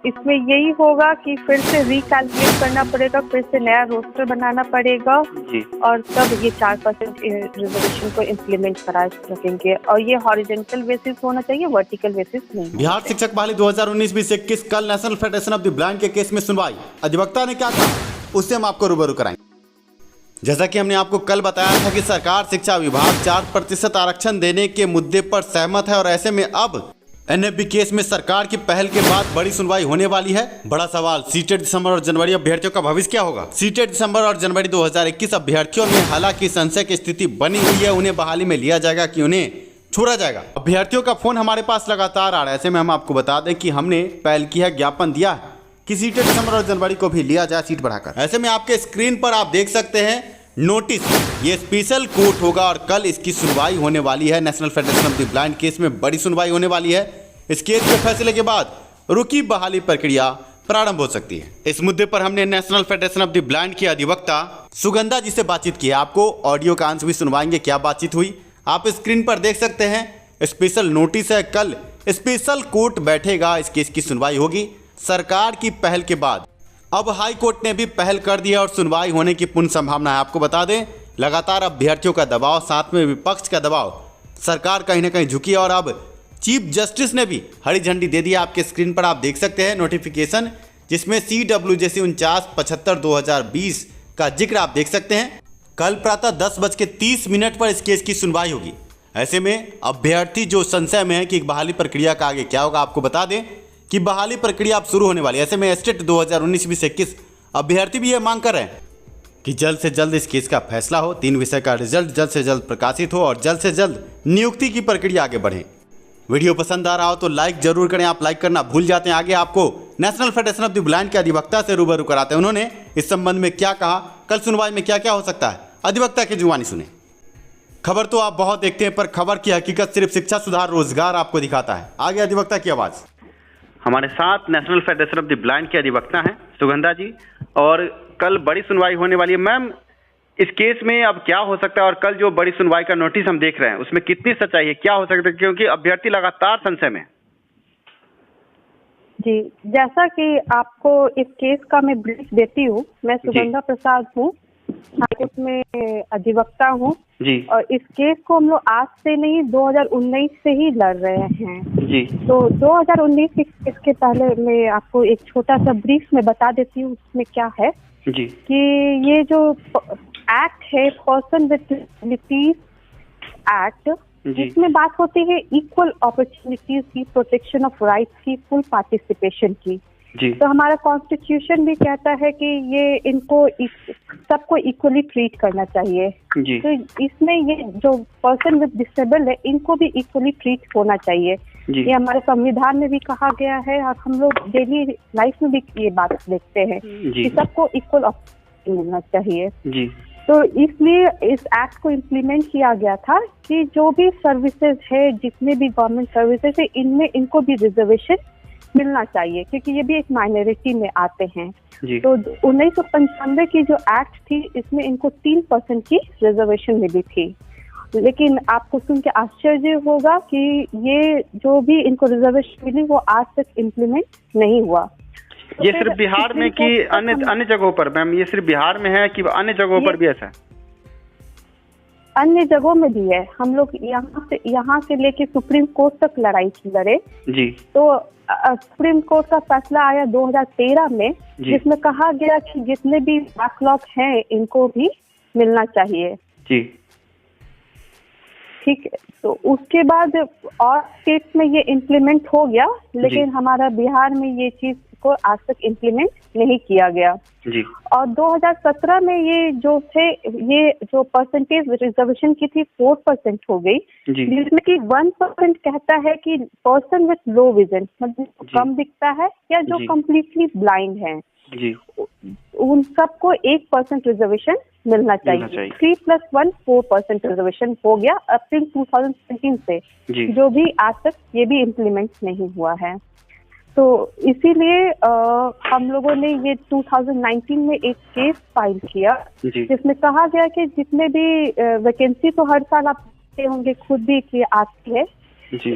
इसमें यही होगा कि फिर से रिकैलकुलेट करना पड़ेगा, फिर से नया रोस्टर बनाना पड़ेगा जी। और तब ये 4% रिजर्वेशन को इम्प्लीमेंट करा सकेंगे। और ये हॉरिजॉन्टल बेसिस होना चाहिए, वर्टिकल बेसिस नहीं। बिहार शिक्षक बहाली 2019-2021 कल national federation of the blind के केस में सुनवाई। अधिवक्ता ने क्या कहा उससे हम आपको रूबरू कराएंगे। जैसा कि हमने आपको कल बताया था कि सरकार शिक्षा विभाग 4% आरक्षण देने के मुद्दे पर सहमत है और ऐसे में अब एनएफबी केस में सरकार की पहल के बाद बड़ी सुनवाई होने वाली है। बड़ा सवाल सीटेट दिसंबर और जनवरी अभ्यर्थियों का भविष्य क्या होगा। सीटेट दिसंबर और जनवरी 2021 अभ्यर्थियों में हालांकि संशय की स्थिति बनी हुई है, उन्हें बहाली में लिया जाएगा कि उन्हें छोड़ा जाएगा। अभ्यर्थियों का फोन हमारे पास लगातार आ रहा है। ऐसे में हम आपको बता दें कि हमने पहल की है, ज्ञापन दिया है कि सीटेट दिसंबर और जनवरी को भी लिया जाए सीट बढ़ाकर। ऐसे में आपके स्क्रीन पर आप देख सकते हैं नोटिस, ये स्पेशल कोर्ट होगा और कल इसकी सुनवाई होने वाली है। National federation of the blind case में बड़ी सुनवाई होने वाली है। इस केस के फैसले के बाद रुकी बहाली प्रक्रिया प्रारंभ हो सकती है। इस मुद्दे पर हमने national federation of the blind की अधिवक्ता सुगंधा जी से बातचीत की है। आपको ऑडियो का अंश भी सुनवाएंगे, क्या बातचीत हुई आप स्क्रीन पर देख सकते हैं। स्पेशल नोटिस है, कल स्पेशल कोर्ट बैठेगा, इस केस की सुनवाई होगी। सरकार की पहल के बाद अब हाई कोर्ट ने भी पहल कर दी है और सुनवाई होने की पूर्ण संभावना है। आपको बता दें लगातार अभ्यर्थियों का दबाव, साथ में विपक्ष का दबाव, सरकार कहीं ना कहीं झुकी और अब चीफ जस्टिस ने भी हरी झंडी दे दी। आपके स्क्रीन पर आप देख सकते हैं नोटिफिकेशन, जिसमें CWJC 49/75/2020 का जिक्र आप देख सकते हैं। कल प्रातः 10:30 पर इस केस की सुनवाई होगी। ऐसे में अभ्यर्थी जो संशय में है कि बहाली प्रक्रिया का आगे क्या होगा, आपको बता दें कि बहाली प्रक्रिया अब शुरू होने वाली है। ऐसे में स्टेट 2019-2021 अभ्यर्थी भी यह मांग कर रहे हैं कि जल्द से जल्द इस केस का फैसला हो, 3 विषय का रिजल्ट जल्द से जल्द प्रकाशित हो और जल्द से जल्द नियुक्ति की प्रक्रिया आगे बढ़े। वीडियो पसंद आ रहा हो तो लाइक जरूर करें, आप लाइक करना भूल जाते हैं। आगे आपको national federation of the blind के अधिवक्ता से रूबरू कराते हैं, उन्होंने इस संबंध में क्या कहा, कल सुनवाई में क्या क्या हो सकता है, अधिवक्ता की जुबानी सुने। खबर तो आप बहुत देखते हैं पर खबर की हकीकत सिर्फ शिक्षा सुधार रोजगार आपको दिखाता है। आगे अधिवक्ता की आवाज। हमारे साथ national federation of the blind के अधिवक्ता हैं सुगंधा जी, और कल बड़ी सुनवाई होने वाली है। मैम, इस केस में अब क्या हो सकता है और कल जो बड़ी सुनवाई का नोटिस हम देख रहे हैं उसमें कितनी सच्चाई है, क्या हो सकता है, क्योंकि अभ्यर्थी लगातार संशय में। जी, जैसा कि आपको इस केस का मैं ब्रीफ देती हूँ, मैं सुगंधा प्रसाद हूँ, हाईकोर्ट में अधिवक्ता हूँ जी। और इस केस को हम लोग आज से नहीं 2019 से ही लड़ रहे हैं जी। तो 2019 इसके पहले मैं आपको एक छोटा सा ब्रीफ में बता देती हूँ उसमें क्या है जी। कि ये जो एक्ट है पर्सन विद डिसेबिलिटीज एक्ट, जिसमें बात होती है इक्वल अपॉर्चुनिटीज की, प्रोटेक्शन ऑफ राइट्स की, फुल पार्टिसिपेशन की। जी। तो हमारा कॉन्स्टिट्यूशन भी कहता है कि ये इनको सबको इक्वली ट्रीट करना चाहिए। जी। तो इसमें ये जो पर्सन विद डिसेबल है इनको भी इक्वली ट्रीट होना चाहिए। जी। ये हमारे संविधान में भी कहा गया है और हम लोग डेली लाइफ में भी ये बात देखते हैं कि सबको इक्वल अपॉर्चुनिटी मिलना चाहिए। जी। तो इसलिए इस एक्ट को इम्प्लीमेंट किया गया था कि जो भी सर्विसेज है, जितने भी गवर्नमेंट सर्विसेज है, इनमें इनको भी रिजर्वेशन मिलना चाहिए क्योंकि ये भी एक माइनॉरिटी में आते हैं। तो 1995 की जो एक्ट थी इसमें इनको 3% की रिजर्वेशन मिली थी, लेकिन आपको सुन के आश्चर्य होगा कि ये जो भी इनको रिजर्वेशन मिली वो आज तक इम्प्लीमेंट नहीं हुआ। तो ये सिर्फ बिहार में कि अन्य जगहों पर मैम, ये सिर्फ बिहार में है कि अन्य जगहों पर भी ऐसा है? अन्य जगहों में भी है। हम लोग यहाँ से लेके सुप्रीम कोर्ट तक लड़ाई लड़े जी। तो सुप्रीम कोर्ट का फैसला आया 2013 में, जिसमें कहा गया कि जितने भी बैकलॉग हैं इनको भी मिलना चाहिए। जी। ठीक है, तो उसके बाद और स्टेट में ये इम्प्लीमेंट हो गया, लेकिन हमारा बिहार में ये चीज को आज तक इम्प्लीमेंट नहीं किया गया। जी। और 2017 में ये जो परसेंटेज रिजर्वेशन की थी 4% हो गई, जिसमें कि 1% कहता है कि पर्सन विथ लो विजन, मतलब कम दिखता है या जो कम्प्लीटली ब्लाइंड है, उन सबको 1% रिजर्वेशन मिलना चाहिए। 3+1 4% रिजर्वेशन हो गया अप्रैल 2017 से, जो भी आज तक ये भी इम्प्लीमेंट नहीं हुआ है। तो इसीलिए हम लोगों ने ये 2019 में एक केस फाइल किया जिसमें कहा गया कि जितने भी वैकेंसी तो हर साल आप देखते होंगे खुद भी कि आती है,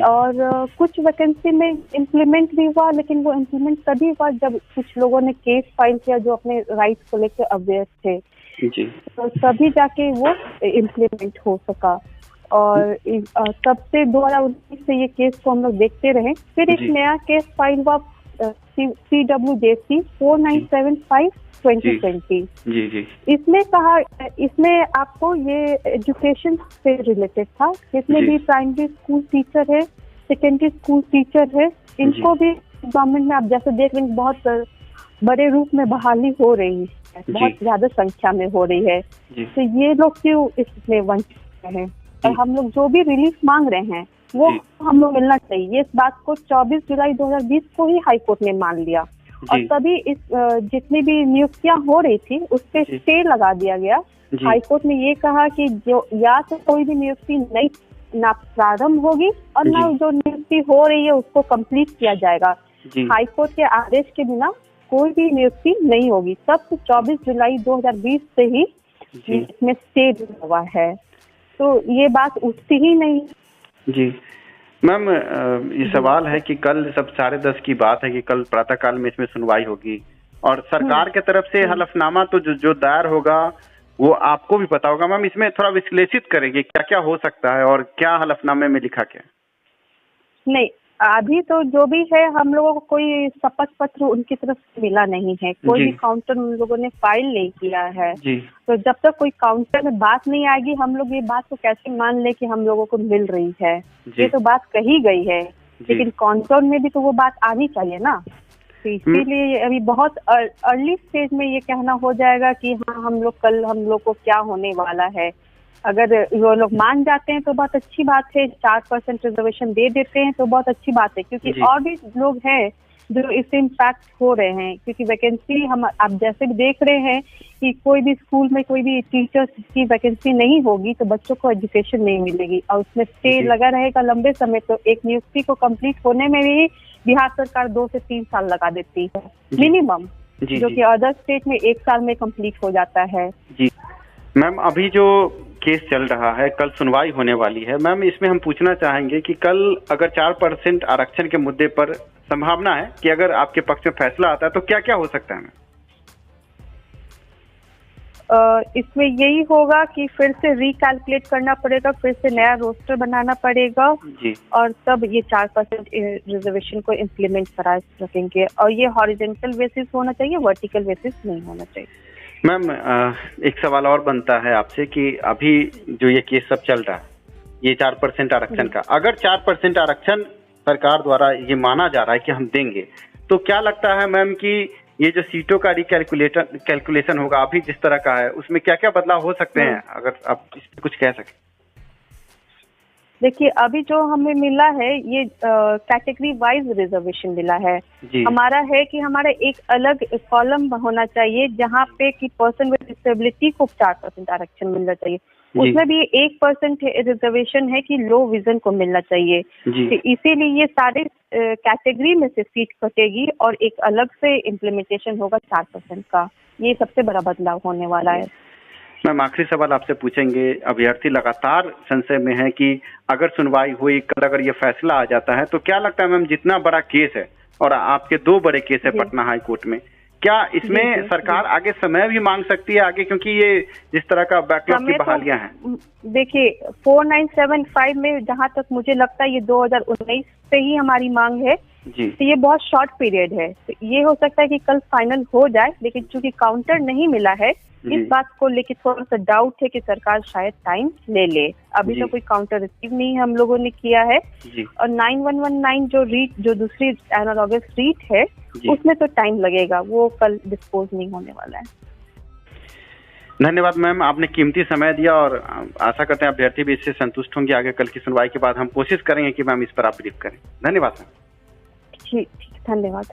और कुछ वैकेंसी में इम्प्लीमेंट भी हुआ, लेकिन वो इम्प्लीमेंट तभी हुआ जब कुछ लोगों ने केस फाइल किया जो अपने राइट्स को लेकर अवेयर थे तो तभी जाके वो इम्प्लीमेंट हो सका। और तब से 2019 से ये केस को हम लोग देखते रहे। फिर एक नया केस फाइल हुआ CWJC 4975/2020। इसमें आपको ये एजुकेशन से रिलेटेड था। जितने भी प्राइमरी स्कूल टीचर है, सेकेंडरी स्कूल टीचर है, इनको भी गवर्नमेंट में आप जैसे देख रहे हैं बहुत बड़े रूप में बहाली हो रही है, बहुत ज्यादा संख्या में हो रही है। तो ये लोग क्यों इसमें वंचित हैं? और हम लोग जो भी रिलीफ मांग रहे हैं वो हम लोग मिलना चाहिए। इस बात को 24 जुलाई 2020 को ही हाई कोर्ट ने मान लिया और तभी इस जितनी भी नियुक्तियां हो रही थी उस पे स्टे लगा दिया गया। हाई कोर्ट ने ये कहा कि जो या तो कोई भी नियुक्ति नई ना प्रारंभ होगी और ना जो नियुक्ति हो रही है उसको कंप्लीट किया जाएगा। हाई कोर्ट के आदेश के बिना कोई भी नियुक्ति नहीं होगी। तब से 24 जुलाई 2020 से ही इसमें स्टे हुआ है, तो ये बात उठती ही नहीं। जी मैम, ये सवाल है कि कल सब 10:30 की बात है कि कल प्रातःकाल में इसमें सुनवाई होगी और सरकार के तरफ से हलफनामा तो जो दायर होगा वो आपको भी पता होगा। मैम, इसमें थोड़ा विश्लेषित करेंगे क्या क्या हो सकता है और क्या हलफनामे में लिखा क्या? नहीं, अभी तो जो भी है हम लोगों को कोई शपथ पत्र उनकी तरफ से मिला नहीं है, कोई भी काउंटर उन लोगों ने फाइल नहीं किया है। तो जब तक कोई काउंटर में बात नहीं आएगी हम लोग ये बात को कैसे मान ले कि हम लोगों को मिल रही है? ये तो बात कही गई है, लेकिन काउंटर में भी तो वो बात आनी चाहिए ना। तो इसीलिए अभी बहुत अर्ली स्टेज में ये कहना हो जाएगा कि हाँ हम लोग को क्या होने वाला है। अगर वो लोग मान जाते हैं तो बहुत अच्छी बात है, 4% रिजर्वेशन दे देते हैं तो बहुत अच्छी बात है, क्योंकि और भी लोग हैं जो इससे इम्पैक्ट हो रहे हैं। क्योंकि वैकेंसी हम आप जैसे भी देख रहे हैं कि कोई भी स्कूल में कोई भी टीचर्स की वैकेंसी नहीं होगी तो बच्चों को एजुकेशन नहीं मिलेगी और उसमें स्टे लगा रहेगा लंबे समय। तो एक नियुक्ति को कंप्लीट होने में भी बिहार सरकार 2 से 3 साल लगा देती है मिनिमम, जो कि अदर स्टेट में 1 साल में कंप्लीट हो जाता है। जी मैम, अभी जो केस चल रहा है, कल सुनवाई होने वाली है। मैम, इसमें हम पूछना चाहेंगे कि कल अगर 4% आरक्षण के मुद्दे पर संभावना है कि अगर आपके पक्ष में फैसला आता है तो क्या क्या हो सकता है? इसमें यही होगा कि फिर से रिकैलकुलेट करना पड़ेगा, फिर से नया रोस्टर बनाना पड़ेगा और तब ये 4% रिजर्वेशन को इम्प्लीमेंट करा सकेंगे। और ये हॉरिजॉन्टल बेसिस होना चाहिए, वर्टिकल बेसिस नहीं होना चाहिए। मैम, एक सवाल और बनता है आपसे कि अभी जो ये केस सब चल रहा है, ये 4% आरक्षण का, अगर 4% आरक्षण सरकार द्वारा ये माना जा रहा है कि हम देंगे, तो क्या लगता है मैम कि ये जो सीटों का कैलकुलेशन होगा अभी जिस तरह का है उसमें क्या क्या बदलाव हो सकते हैं? अगर आप इस पर कुछ कह सकें। देखिए, अभी जो हमें मिला है ये कैटेगरी वाइज रिजर्वेशन मिला है। हमारा है कि हमारा एक अलग कॉलम होना चाहिए जहाँ पे कि पर्सन विद डिसेबिलिटी को 4% आरक्षण मिलना चाहिए। उसमें भी 1% रिजर्वेशन है कि लो विजन को मिलना चाहिए। तो इसीलिए ये सारे कैटेगरी में से सीट कटेगी और एक अलग से इम्प्लीमेंटेशन होगा 4% का। ये सबसे बड़ा बदलाव होने वाला है। मैम, आखिरी सवाल आपसे पूछेंगे। अभ्यर्थी लगातार संशय में है कि अगर सुनवाई हुई, कल अगर ये फैसला आ जाता है तो क्या लगता है मैम, जितना बड़ा केस है और आपके 2 बड़े केस है पटना हाई कोर्ट में, क्या इसमें सरकार आगे समय भी मांग सकती है आगे, क्योंकि ये जिस तरह का बैकलॉग की बहालियां हैं? देखिए, 4975 में जहां तक मुझे लगता है ये 2019 से ही हमारी मांग है। तो ये बहुत शॉर्ट पीरियड है, तो ये हो सकता है कि कल फाइनल हो जाए, लेकिन चूंकि काउंटर नहीं मिला है इस बात को लेकर थोड़ा सा डाउट है कि सरकार शायद टाइम ले ले। अभी तो कोई काउंटर रिसीव नहीं हम लोगों ने किया है। और 9119 जो दूसरी एनालॉगस रीट है उसमें तो टाइम लगेगा, वो कल डिस्पोज नहीं होने वाला है। धन्यवाद मैम, आपने कीमती समय दिया और आशा करते हैं अभ्यर्थी भी इससे संतुष्ट होंगे। आगे कल की सुनवाई के बाद हम कोशिश करेंगे कि मैम इस पर आप ब्रीफ करें। धन्यवाद मैम। ठीक, धन्यवाद।